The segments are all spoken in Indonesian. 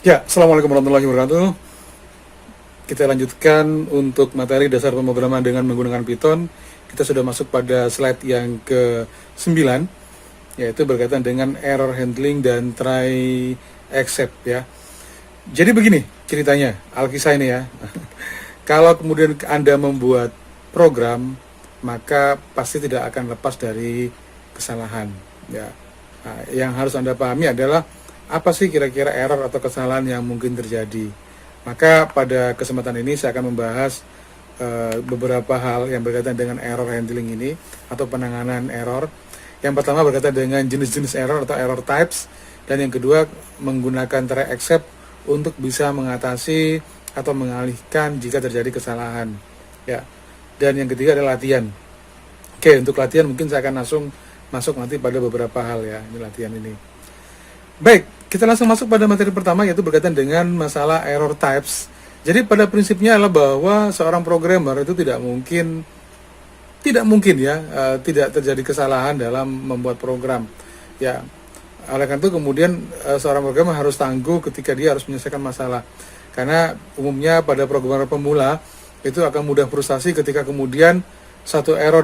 Ya, Assalamualaikum warahmatullahi wabarakatuh. Kita lanjutkan untuk materi dasar pemrograman dengan menggunakan Python. Kita sudah masuk pada slide yang ke-9, yaitu berkaitan dengan error handling dan try except ya. Jadi begini ceritanya, Alkisah ini ya. Kalau kemudian Anda membuat program, maka pasti tidak akan lepas dari kesalahan ya. Nah, yang harus Anda pahami adalah apa sih kira-kira error atau kesalahan yang mungkin terjadi. Maka pada kesempatan ini saya akan membahas beberapa hal yang berkaitan dengan error handling ini atau penanganan error. Yang pertama berkaitan dengan jenis-jenis error atau error types, dan yang kedua menggunakan try except untuk bisa mengatasi atau mengalihkan jika terjadi kesalahan ya. Dan yang ketiga adalah latihan. Oke, untuk latihan mungkin saya akan langsung masuk nanti pada beberapa hal ya, ini latihan ini. Baik, kita langsung masuk pada materi pertama, yaitu berkaitan dengan masalah error types. Jadi pada prinsipnya adalah bahwa seorang programmer itu tidak mungkin ya, tidak terjadi kesalahan dalam membuat program ya. Oleh karena itu kemudian seorang programmer harus tangguh ketika dia harus menyelesaikan masalah, karena umumnya pada programmer pemula itu akan mudah frustasi ketika kemudian satu error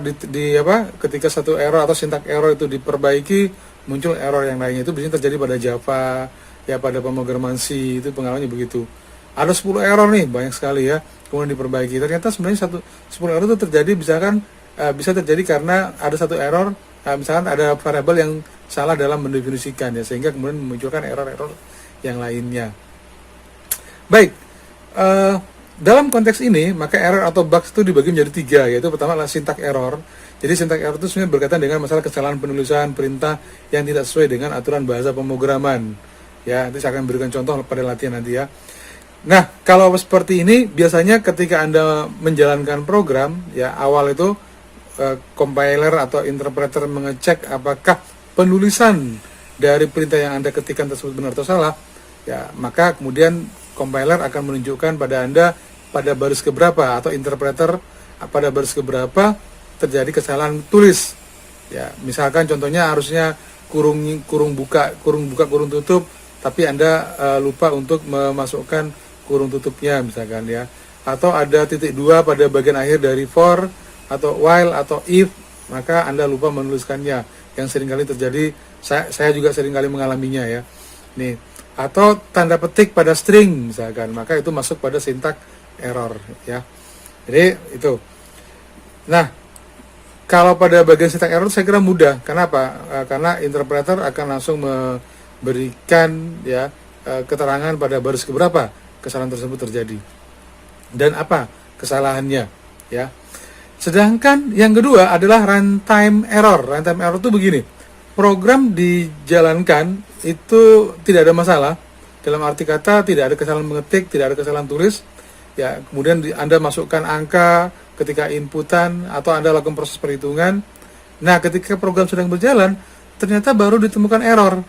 ketika satu error atau sintak error itu diperbaiki, muncul error yang lainnya. Itu biasanya terjadi pada Java ya, pada pemrograman C itu pengalamannya begitu. Ada 10 error nih, banyak sekali ya, kemudian diperbaiki. Ternyata sebenarnya 10 error itu terjadi bisa terjadi karena ada satu error, misalkan ada variabel yang salah dalam mendefinisikan ya, sehingga kemudian memunculkan error-error yang lainnya. Baik, dalam konteks ini maka error atau bugs itu dibagi menjadi 3, yaitu pertama adalah syntax error. Jadi syntax error itu sebenarnya berkaitan dengan masalah kesalahan penulisan perintah yang tidak sesuai dengan aturan bahasa pemrograman ya. Nanti saya akan berikan contoh pada latihan nanti ya. Nah, kalau seperti ini biasanya ketika Anda menjalankan program ya, awal itu compiler atau interpreter mengecek apakah penulisan dari perintah yang Anda ketikkan tersebut benar atau salah ya, maka kemudian compiler akan menunjukkan pada Anda pada baris keberapa, atau interpreter pada baris keberapa terjadi kesalahan tulis ya. Misalkan contohnya harusnya kurung buka kurung tutup, tapi Anda lupa untuk memasukkan kurung tutupnya misalkan ya. Atau ada titik 2 pada bagian akhir dari for atau while atau if, maka Anda lupa menuliskannya, yang seringkali terjadi. Saya juga seringkali mengalaminya ya. Nih, atau tanda petik pada string misalkan, maka itu masuk pada syntax error ya. Jadi itu. Nah, kalau pada bagian syntax error saya kira mudah. Kenapa? Karena interpreter akan langsung memberikan ya keterangan pada baris keberapa kesalahan tersebut terjadi dan apa kesalahannya ya. Sedangkan yang kedua adalah runtime error. Runtime error itu begini. Program dijalankan itu tidak ada masalah. Dalam arti kata tidak ada kesalahan mengetik, tidak ada kesalahan tulis. Ya, kemudian Anda masukkan angka ketika inputan atau Anda lakukan proses perhitungan. Nah, ketika program sedang berjalan, ternyata baru ditemukan error.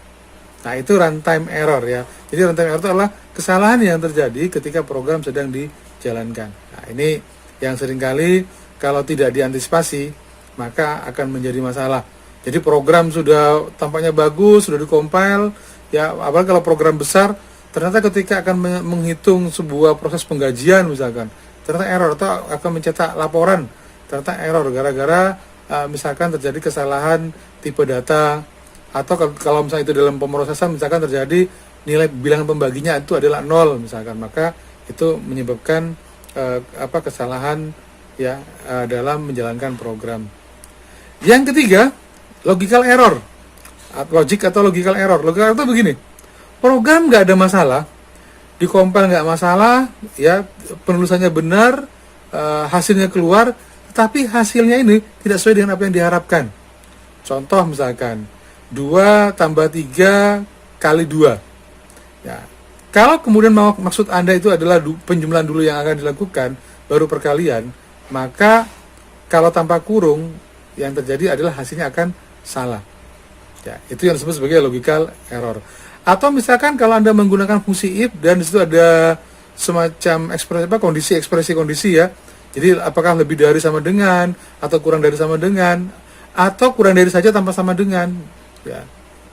Nah, itu runtime error ya. Jadi runtime error itu adalah kesalahan yang terjadi ketika program sedang dijalankan. Nah, ini yang seringkali kalau tidak diantisipasi maka akan menjadi masalah. Jadi program sudah tampaknya bagus, sudah dikompil ya, apalagi kalau program besar, ternyata ketika akan menghitung sebuah proses penggajian misalkan, ternyata error, atau akan mencetak laporan, ternyata error gara-gara misalkan terjadi kesalahan tipe data, atau kalau misalnya itu dalam pemrosesan misalkan terjadi nilai bilangan pembaginya itu adalah 0 misalkan, maka itu menyebabkan kesalahan ya dalam menjalankan program. Yang ketiga, logical error. Logic atau logical error. Logical error itu begini. Program nggak ada masalah, dikompil nggak masalah, ya penulisannya benar, hasilnya keluar, tetapi hasilnya ini tidak sesuai dengan apa yang diharapkan. Contoh misalkan 2 tambah 3 kali 2. Ya. Kalau kemudian maksud Anda itu adalah penjumlahan dulu yang akan dilakukan, baru perkalian, maka kalau tanpa kurung yang terjadi adalah hasilnya akan salah. Ya, itu yang disebut sebagai logical error. Atau misalkan kalau Anda menggunakan fungsi if dan disitu ada semacam ekspresi kondisi ya. Jadi apakah lebih dari sama dengan, atau kurang dari sama dengan, atau kurang dari saja tanpa sama dengan. Ya,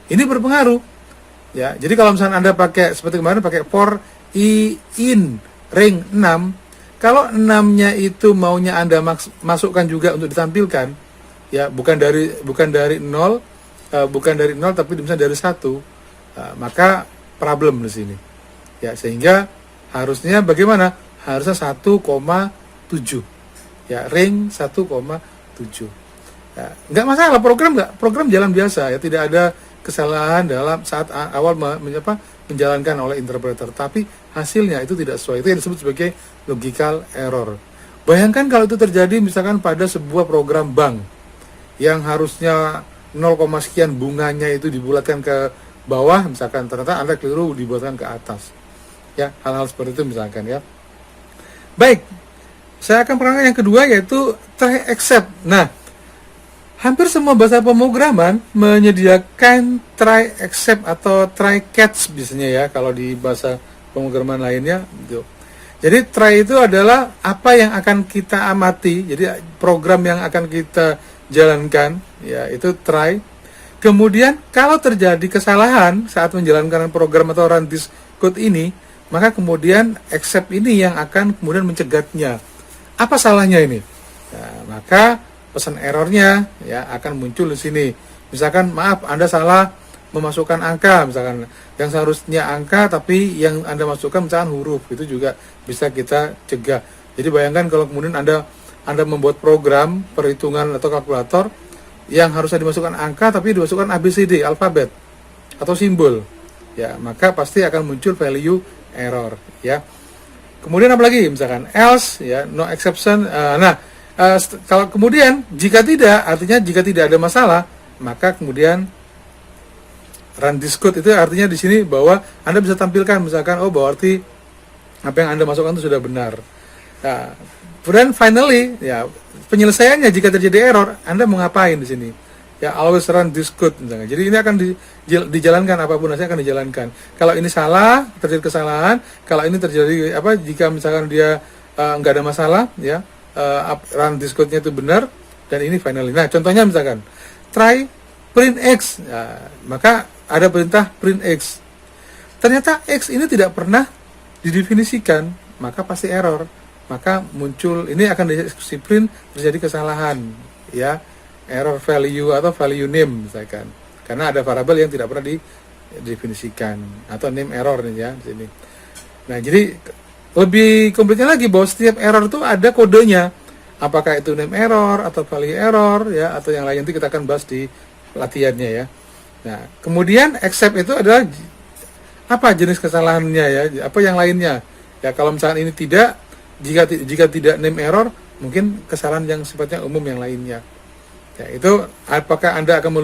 ini berpengaruh. Ya, jadi kalau misalnya Anda pakai seperti kemarin pakai for I in ring 6, kalau 6-nya itu maunya Anda masukkan juga untuk ditampilkan, ya, bukan dari 0, bukan dari 0 tapi misalnya dari 1, maka problem di sini. Ya, sehingga harusnya bagaimana? Harusnya 1,7. Ya, ring 1,7. Ya, nggak masalah, program jalan biasa ya, tidak ada kesalahan dalam saat awal menjalankan oleh interpreter, tapi hasilnya itu tidak sesuai. Itu yang disebut sebagai logical error. Bayangkan kalau itu terjadi misalkan pada sebuah program bank yang harusnya 0, sekian bunganya itu dibulatkan ke bawah, misalkan ternyata Anda keliru dibulatkan ke atas. Ya, hal-hal seperti itu misalkan ya. Baik, saya akan perkenalkan yang kedua, yaitu try except. Nah, hampir semua bahasa pemrograman menyediakan try except atau try catch biasanya ya, kalau di bahasa pemrograman lainnya gitu. Jadi try itu adalah apa yang akan kita amati, jadi program yang akan kita jalankan, ya itu try. Kemudian kalau terjadi kesalahan saat menjalankan program atau run this code ini, maka kemudian except ini yang akan kemudian mencegatnya. Apa salahnya ini? Nah, maka pesan errornya ya akan muncul di sini. Misalkan maaf, Anda salah memasukkan angka, misalkan yang seharusnya angka tapi yang Anda masukkan misalkan huruf, itu juga bisa kita cegah. Jadi bayangkan kalau kemudian Anda membuat program perhitungan atau kalkulator yang harusnya dimasukkan angka tapi dimasukkan ABCD, alfabet atau simbol. Ya, maka pasti akan muncul value error ya. Kemudian apalagi misalkan else ya, no exception. Kalau kemudian jika tidak, artinya jika tidak ada masalah, maka kemudian run this code itu artinya di sini bahwa Anda bisa tampilkan misalkan berarti apa yang Anda masukkan itu sudah benar. Nah, kemudian finally ya, penyelesaiannya jika terjadi error, Anda mau ngapain di sini? Ya, always run this code misalkan. Jadi ini akan dijalankan, apapun hasilnya akan dijalankan. Kalau ini salah, terjadi kesalahan. Kalau ini terjadi jika misalkan dia nggak ada masalah ya, run this code-nya itu benar, dan ini finally. Nah, contohnya misalkan try print X, maka ada perintah print X. Ternyata X ini tidak pernah didefinisikan, maka pasti error. Maka muncul, ini akan dieksekusi print, terjadi kesalahan ya, error value atau value name misalkan, karena ada variabel yang tidak pernah didefinisikan, atau name error nih ya di sini. Nah, jadi lebih komplitnya lagi bahwa setiap error itu ada kodenya. Apakah itu name error atau value error ya, atau yang lain, nanti kita akan bahas di latihannya ya. Nah, kemudian except itu adalah apa jenis kesalahannya ya, apa yang lainnya. Ya, kalau misalkan ini tidak, jika tidak name error, mungkin kesalahan yang sifatnya umum yang lainnya. Ya, itu apakah Anda akan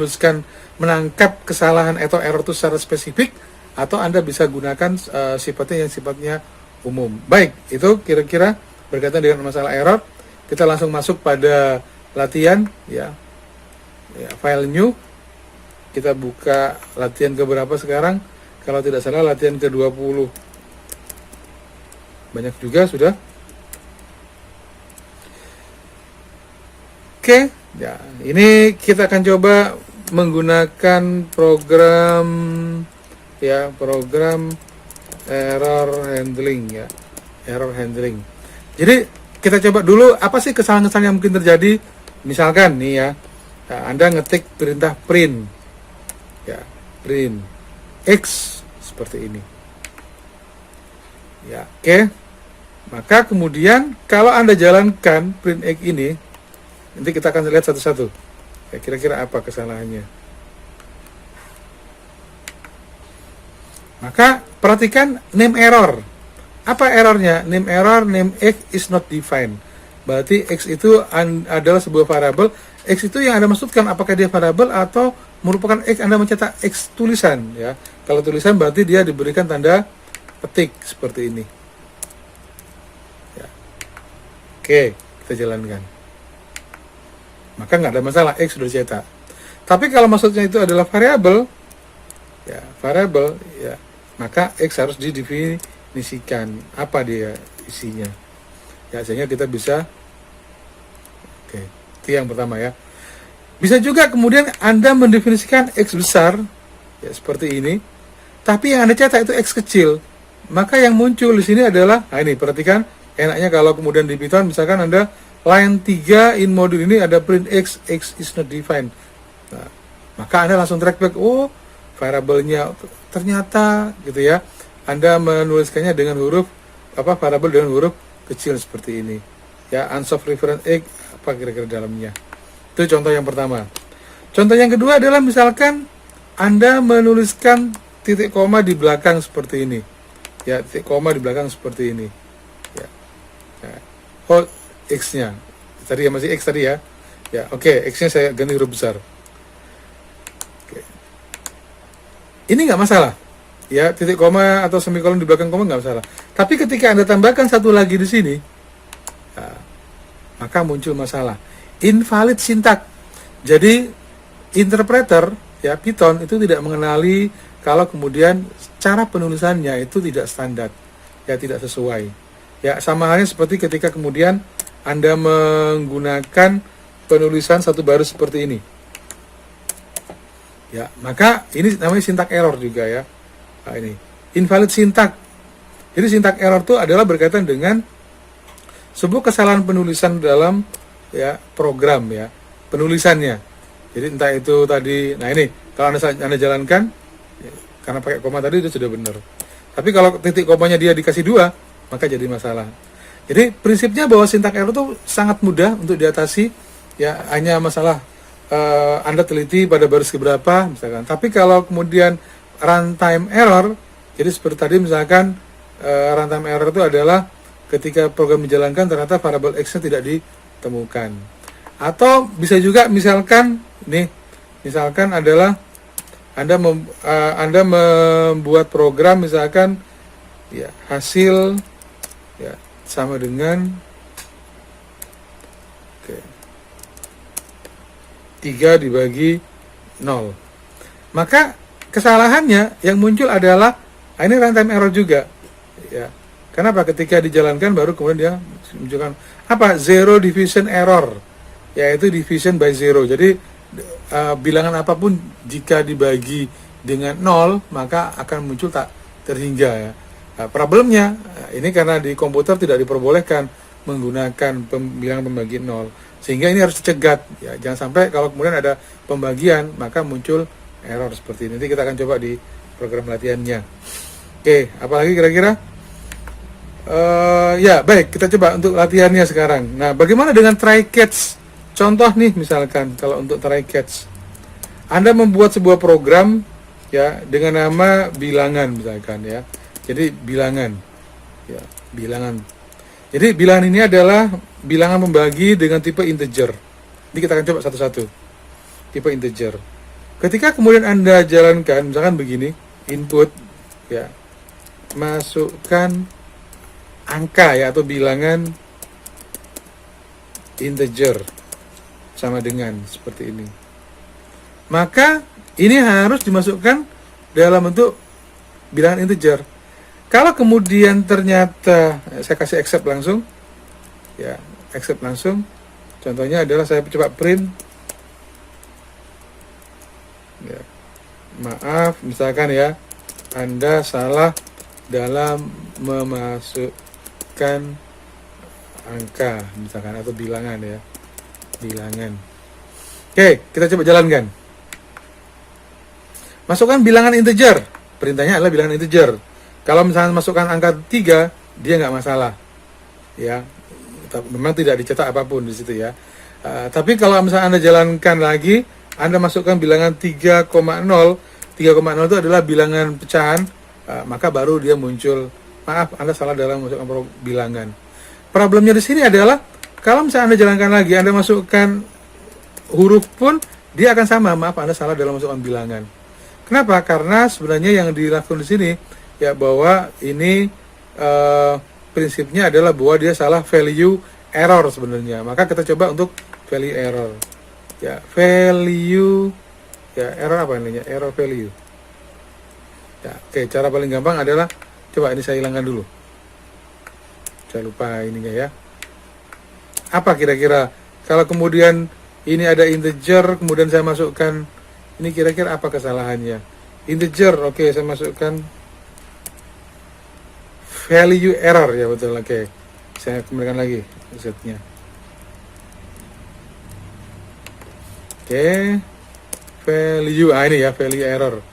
menangkap kesalahan atau error itu secara spesifik, atau Anda bisa gunakan sifatnya yang sifatnya umum. Baik, itu kira-kira berkaitan dengan masalah error. Kita langsung masuk pada latihan ya. File new. Kita buka latihan keberapa sekarang? Kalau tidak salah latihan ke-20. Banyak juga sudah. Oke, ya, ini kita akan coba menggunakan program error handling ya, error handling. Jadi kita coba dulu apa sih kesalahan-kesalahan yang mungkin terjadi. Misalkan nih ya, Anda ngetik perintah print ya, print X seperti ini ya. Oke, maka kemudian kalau Anda jalankan print X ini, nanti kita akan lihat satu-satu ya, kira-kira apa kesalahannya. Maka perhatikan name error. Apa errornya? Name error, name X is not defined. Berarti X itu adalah sebuah variabel. X itu yang Anda maksudkan apakah dia variabel atau merupakan X Anda mencetak X tulisan ya. Kalau tulisan berarti dia diberikan tanda petik seperti ini. Ya. Oke, kita jalankan. Maka nggak ada masalah, X sudah dicetak. Tapi kalau maksudnya itu adalah variabel ya, maka X harus didefinisikan apa dia isinya ya, sehingga kita bisa itu yang pertama ya. Bisa juga kemudian Anda mendefinisikan X besar ya, seperti ini, tapi yang Anda cetak itu X kecil. Maka yang muncul di sini adalah, nah ini perhatikan, enaknya kalau kemudian di Python misalkan Anda line 3 in modul ini ada print X is not defined. Nah, maka Anda langsung track back, oh variabelnya ternyata gitu ya. Anda menuliskannya dengan huruf variabel dengan huruf kecil seperti ini. Ya, unsolved reference X apa kira-kira dalamnya. Itu contoh yang pertama. Contoh yang kedua adalah misalkan Anda menuliskan titik koma di belakang seperti ini. Ya, titik koma di belakang seperti ini. Ya. Ya. Oh, X-nya. Tadi ya masih X tadi ya. Ya, oke, X-nya saya ganti huruf besar. Oke. Ini nggak masalah. Ya, titik koma atau semikolon di belakang koma nggak masalah. Tapi ketika Anda tambahkan satu lagi di sini, ya, maka muncul masalah. Invalid syntax. Jadi interpreter ya Python itu tidak mengenali kalau kemudian cara penulisannya itu tidak standar, ya tidak sesuai. Ya sama halnya seperti ketika kemudian Anda menggunakan penulisan satu baris seperti ini. Ya, maka ini namanya syntax error juga ya. Nah, ini invalid syntax. Jadi syntax error itu adalah berkaitan dengan sebuah kesalahan penulisan dalam ya program ya penulisannya. Jadi entah itu tadi, nah ini kalau anda jalankan ya, karena pakai koma tadi itu sudah benar. Tapi kalau titik komanya dia dikasih 2, maka jadi masalah. Jadi prinsipnya bahwa syntax error itu sangat mudah untuk diatasi ya, hanya masalah Anda teliti pada baris keberapa misalkan. Tapi kalau kemudian runtime error, jadi seperti tadi misalkan runtime error itu adalah ketika program dijalankan ternyata variabel X-nya tidak ditemukan. Atau bisa juga misalkan nih, misalkan adalah Anda membuat program misalkan ya hasil ya sama dengan 3 dibagi 0. Maka kesalahannya yang muncul adalah ini runtime error juga. Ya. Kenapa? Ketika dijalankan baru kemudian dia menunjukkan apa? Zero division error. Yaitu division by zero. Jadi bilangan apapun jika dibagi dengan 0 maka akan muncul tak terhingga ya. Nah, problemnya ini karena di komputer tidak diperbolehkan menggunakan bilangan pembagi 0. Sehingga ini harus dicegat ya. Jangan sampai kalau kemudian ada pembagian maka muncul error seperti ini. Nanti kita akan coba di program latihannya. Oke, apalagi kira-kira? Ya baik, kita coba untuk latihannya sekarang. Nah, bagaimana dengan try catch? Contoh nih misalkan kalau untuk try catch, Anda membuat sebuah program ya dengan nama bilangan misalkan ya. Jadi bilangan ya, bilangan. Jadi bilangan ini adalah bilangan membagi dengan tipe integer. Ini kita akan coba satu-satu. Tipe integer. Ketika kemudian Anda jalankan misalkan begini, input ya. Masukkan angka ya atau bilangan integer sama dengan seperti ini. Maka ini harus dimasukkan dalam bentuk bilangan integer. Kalau kemudian ternyata saya kasih accept langsung, ya accept langsung. Contohnya adalah saya coba print. Ya, maaf, misalkan ya, Anda salah dalam memasukkan angka, misalkan atau bilangan ya. Bilangan. Oke, kita coba jalankan. Masukkan bilangan integer. Perintahnya adalah bilangan integer. Kalau misalnya masukkan angka 3, dia nggak masalah. Ya, memang tidak dicetak apapun di situ ya. Tapi kalau misalnya Anda jalankan lagi, Anda masukkan bilangan 3,0. 3,0 itu adalah bilangan pecahan, maka baru dia muncul. Maaf, Anda salah dalam memasukkan bilangan. Problemnya di sini adalah kalau misalnya Anda jalankan lagi, Anda masukkan huruf pun, dia akan sama. Maaf, Anda salah dalam masukkan bilangan. Kenapa? Karena sebenarnya yang dilakukan di sini, ya bahwa ini prinsipnya adalah bahwa dia salah value error sebenarnya. Maka kita coba untuk value error. Ya, value, ya error apa namanya? Error value. Ya, oke, cara paling gampang adalah, coba ini saya hilangkan dulu. Saya lupa ininya ya. Apa kira-kira kalau kemudian ini ada integer kemudian saya masukkan ini, kira-kira apa kesalahannya? integer. Oke, saya masukkan value error ya, betul. Oke, saya kembalikan lagi setnya. Oke, value ini ya, value error.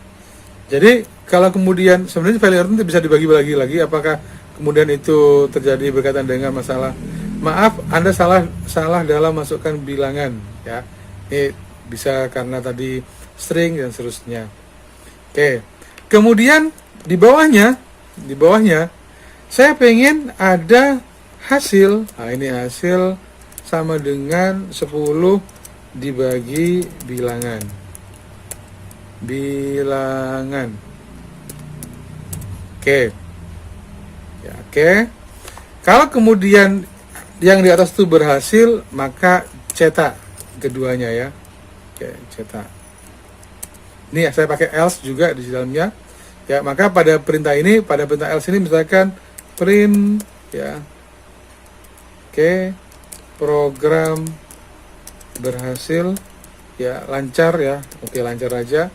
Jadi kalau kemudian sebenarnya value error itu bisa dibagi-bagi lagi, apakah kemudian itu terjadi berkaitan dengan masalah maaf Anda salah dalam masukkan bilangan ya. Ini bisa karena tadi string dan seterusnya. Oke. Kemudian di bawahnya saya pengen ada hasil. Nah, ini hasil sama dengan 10 dibagi bilangan. Oke. Ya, oke. Kalau kemudian yang di atas itu berhasil, maka cetak keduanya ya. Oke, cetak. Ini ya, saya pakai else juga di dalamnya. Ya, maka pada perintah else ini misalkan print ya. Oke. Program berhasil ya, lancar ya. Oke, lancar aja.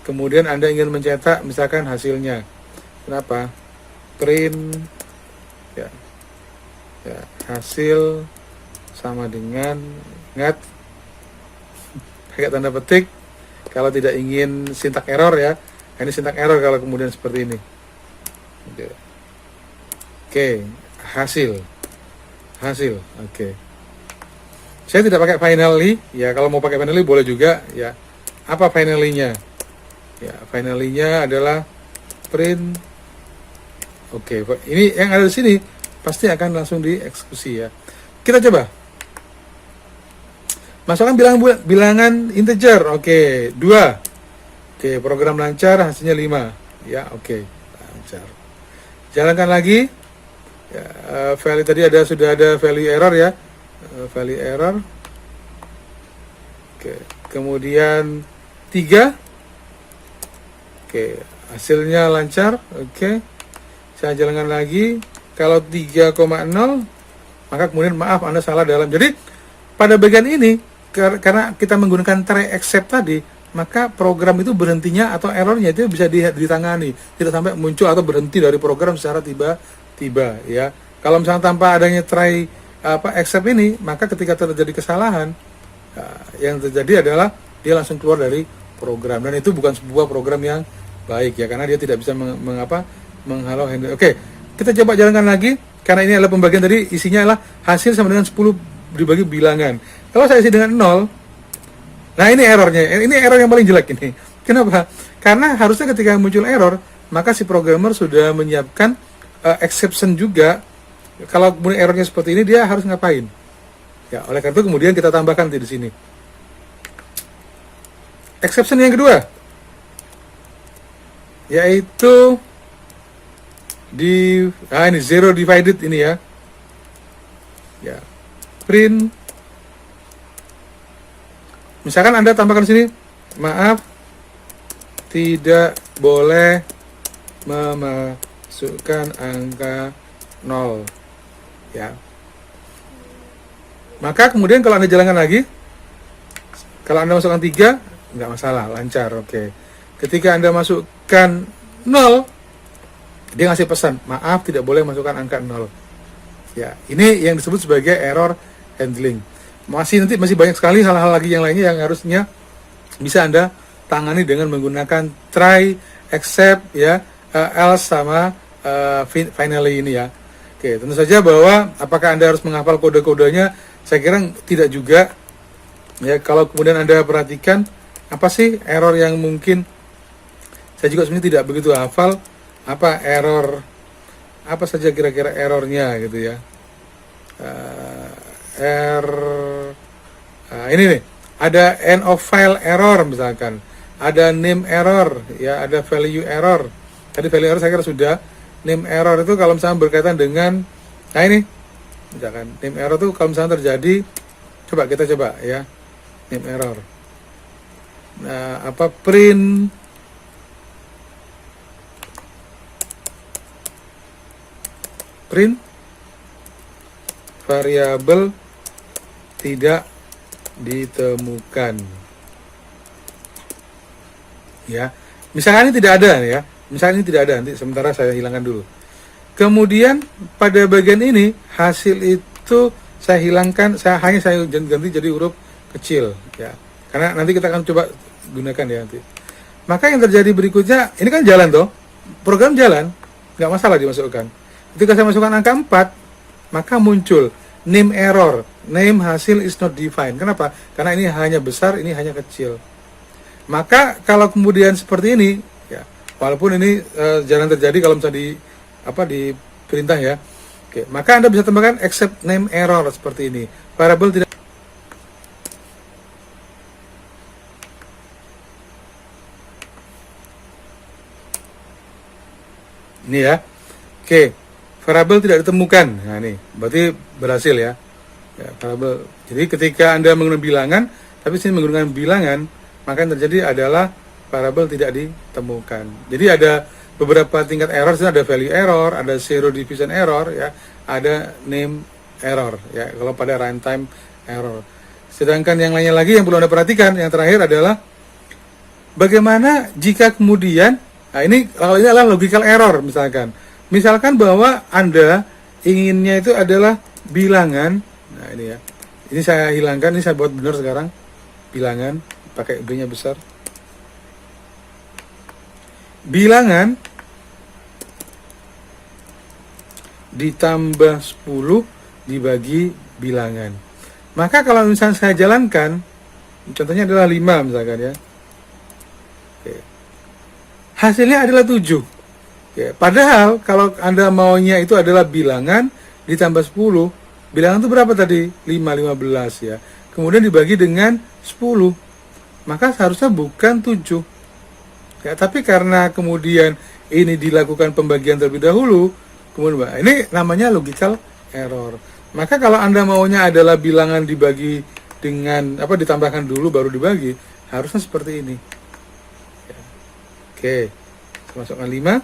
Kemudian Anda ingin mencetak misalkan hasilnya. Kenapa? Print ya. Ya, hasil sama dengan ngat pakai tanda petik kalau tidak ingin syntax error ya. Ini syntax error kalau kemudian seperti ini. Oke, hasil. Oke. Saya tidak pakai finally ya, kalau mau pakai finally boleh juga ya. Apa finally-nya? Ya, finally-nya adalah print. Oke, ini yang ada di sini pasti akan langsung dieksekusi ya. Kita coba. Masukkan bilangan integer. Oke, 2. Oke, program lancar, hasilnya 5. Ya, oke. Lancar. Jalankan lagi. Ya, value tadi sudah ada value error ya. Value error. Oke, kemudian 3. Oke, hasilnya lancar. Oke. Saya jalankan lagi. Kalau 3,0 maka kemudian maaf Anda salah dalam. Jadi pada bagian ini karena kita menggunakan try except tadi, maka program itu berhentinya atau errornya itu bisa ditangani, tidak sampai muncul atau berhenti dari program secara tiba-tiba ya. Kalau misalnya tanpa adanya try except ini, maka ketika terjadi kesalahan yang terjadi adalah dia langsung keluar dari program, dan itu bukan sebuah program yang baik ya, karena dia tidak bisa menghalau handle. Oke. Kita coba jalankan lagi, karena ini adalah pembagian tadi, isinya adalah hasil sama dengan 10 dibagi bilangan. Kalau saya isi dengan 0, nah ini errornya, ini error yang paling jelek ini. Kenapa? Karena harusnya ketika muncul error, maka si programmer sudah menyiapkan exception juga. Kalau kemudian errornya seperti ini, dia harus ngapain? Ya, oleh karena itu kemudian kita tambahkan di sini. Exception yang kedua, yaitu ini zero divided ini ya. Ya. Print. Misalkan Anda tambahkan sini, maaf tidak boleh memasukkan angka 0. Ya. Maka kemudian kalau Anda jalankan lagi, kalau Anda masukkan 3, nggak masalah, lancar, oke. Ketika Anda masukkan 0, dia ngasih pesan, maaf tidak boleh masukkan angka 0. Ya, ini yang disebut sebagai error handling. Masih banyak sekali hal-hal lagi yang lainnya yang harusnya bisa Anda tangani dengan menggunakan try, except ya, else sama finally ini ya. Oke, tentu saja bahwa apakah Anda harus menghafal kode-kodenya? Saya kira tidak juga. Ya, kalau kemudian Anda perhatikan apa sih error yang mungkin, saya juga sebenarnya tidak begitu hafal apa error, apa saja kira-kira errornya gitu ya. Ini nih, ada end of file error misalkan, ada name error ya, ada value error. Tadi value error saya kira sudah. Name error itu kalau misalnya berkaitan dengan, nah ini misalkan name error itu kalau misalnya terjadi, kita coba ya, name error. Nah, apa print variabel tidak ditemukan ya. Misalkan ini tidak ada ya, misalkan ini tidak ada, nanti sementara saya hilangkan dulu. Kemudian pada bagian ini hasil itu saya hilangkan, saya ganti jadi huruf kecil ya. Karena nanti kita akan coba gunakan ya nanti. Maka yang terjadi berikutnya, ini kan jalan toh, program jalan, nggak masalah dimasukkan. Ketika saya masukkan angka 4, maka muncul name error, name hasil is not defined. Kenapa? Karena ini hanya besar, ini hanya kecil. Maka kalau kemudian seperti ini, ya, walaupun ini jarang terjadi kalau misalnya di perintah ya. Oke, maka Anda bisa tambahkan except name error seperti ini. Variable tidak ini ya. Oke, variable tidak ditemukan. Nah, ini berarti berhasil ya. Ya, variable. Jadi ketika Anda menggunakan bilangan, tapi sini menggunakan bilangan, maka yang terjadi adalah variable tidak ditemukan. Jadi ada beberapa tingkat error, ada value error, ada zero division error, ya, ada name error, ya, kalau pada runtime error. Sedangkan yang lainnya lagi yang perlu Anda perhatikan, yang terakhir adalah bagaimana jika kemudian, nah ini kalau ini adalah logical error misalkan bahwa Anda inginnya itu adalah bilangan, nah ini ya, ini saya hilangkan, ini saya buat benar sekarang, bilangan, pakai B-nya besar, bilangan ditambah 10 dibagi bilangan. Maka kalau misalnya saya jalankan, contohnya adalah 5 misalkan ya. Oke. Hasilnya adalah 7. Oke. Padahal kalau Anda maunya itu adalah bilangan ditambah 10, bilangan itu berapa tadi? 15 ya. Kemudian dibagi dengan 10. Maka seharusnya bukan 7. Ya, tapi karena kemudian ini dilakukan pembagian terlebih dahulu, kemudian ini namanya logical error. Maka kalau Anda maunya adalah bilangan dibagi dengan ditambahkan dulu baru dibagi, harusnya seperti ini. Ya. Oke, saya masukkan 5.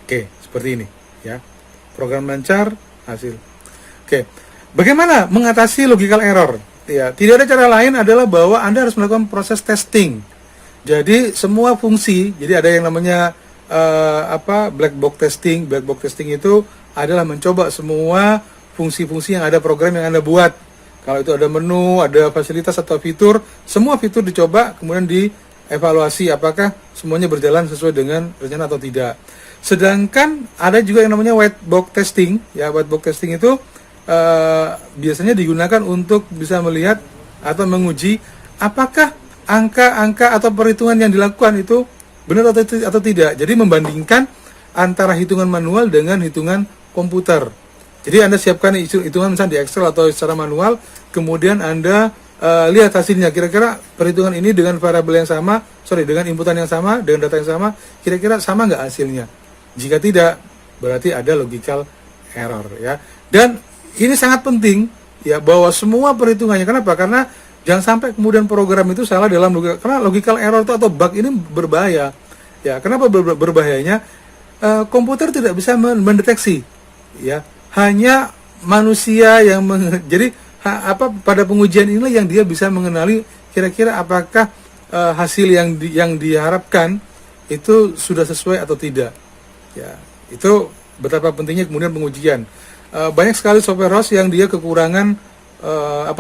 Oke, seperti ini ya. Program lancar, hasil. Oke. Bagaimana mengatasi logical error? Ya, tidak ada cara lain adalah bahwa Anda harus melakukan proses testing. Jadi semua fungsi, jadi ada yang namanya black box testing. Black box testing itu adalah mencoba semua fungsi-fungsi yang ada program yang Anda buat. Kalau itu ada menu, ada fasilitas atau fitur, semua fitur dicoba, kemudian dievaluasi apakah semuanya berjalan sesuai dengan rencana atau tidak. Sedangkan ada juga yang namanya white box testing. Ya, white box testing itu biasanya digunakan untuk bisa melihat atau menguji apakah angka-angka atau perhitungan yang dilakukan itu benar atau tidak. Jadi membandingkan antara hitungan manual dengan hitungan komputer. Jadi Anda siapkan hitungan misalnya di Excel atau secara manual, kemudian Anda lihat hasilnya, kira-kira perhitungan ini dengan variabel yang sama, dengan inputan yang sama, dengan data yang sama, kira-kira sama nggak hasilnya? Jika tidak, berarti ada logical error ya. Dan ini sangat penting ya, bahwa semua perhitungannya, kenapa? Karena jangan sampai kemudian program itu salah dalam logika, karena logical error itu atau bug ini berbahaya. Ya, kenapa berbahayanya? Komputer tidak bisa mendeteksi, ya. Hanya manusia yang jadi pada pengujian inilah yang dia bisa mengenali kira-kira apakah hasil yang diharapkan itu sudah sesuai atau tidak. Ya, itu betapa pentingnya kemudian pengujian. Banyak sekali software house yang dia kekurangan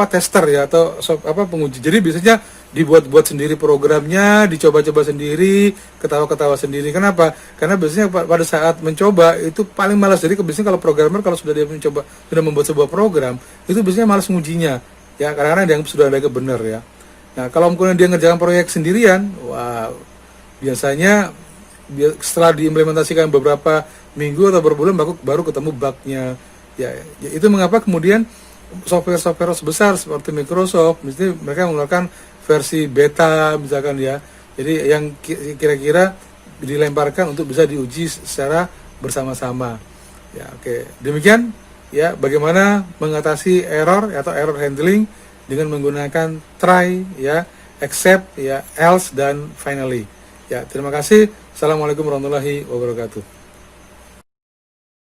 tester ya, atau penguji. Jadi biasanya dibuat sendiri programnya, dicoba-coba sendiri, ketawa-ketawa sendiri. Kenapa? Karena biasanya pada saat mencoba itu paling malas. Jadi biasanya kalau programmer kalau sudah dia sudah membuat sebuah program, itu biasanya malas mengujinya. Ya, kadang-kadang dia sudah ada benar ya. Nah, kalau kemudian dia ngerjakan proyek sendirian, wah, biasanya setelah diimplementasikan beberapa minggu atau berbulan baru ketemu bugnya. Ya, itu mengapa kemudian software besar seperti Microsoft, mesti mereka mengeluarkan versi beta misalkan ya. Jadi yang kira-kira dilemparkan untuk bisa diuji secara bersama-sama. Ya, oke. Demikian ya bagaimana mengatasi error atau error handling dengan menggunakan try ya, except ya, else dan finally. Ya, terima kasih. Assalamualaikum warahmatullahi wabarakatuh.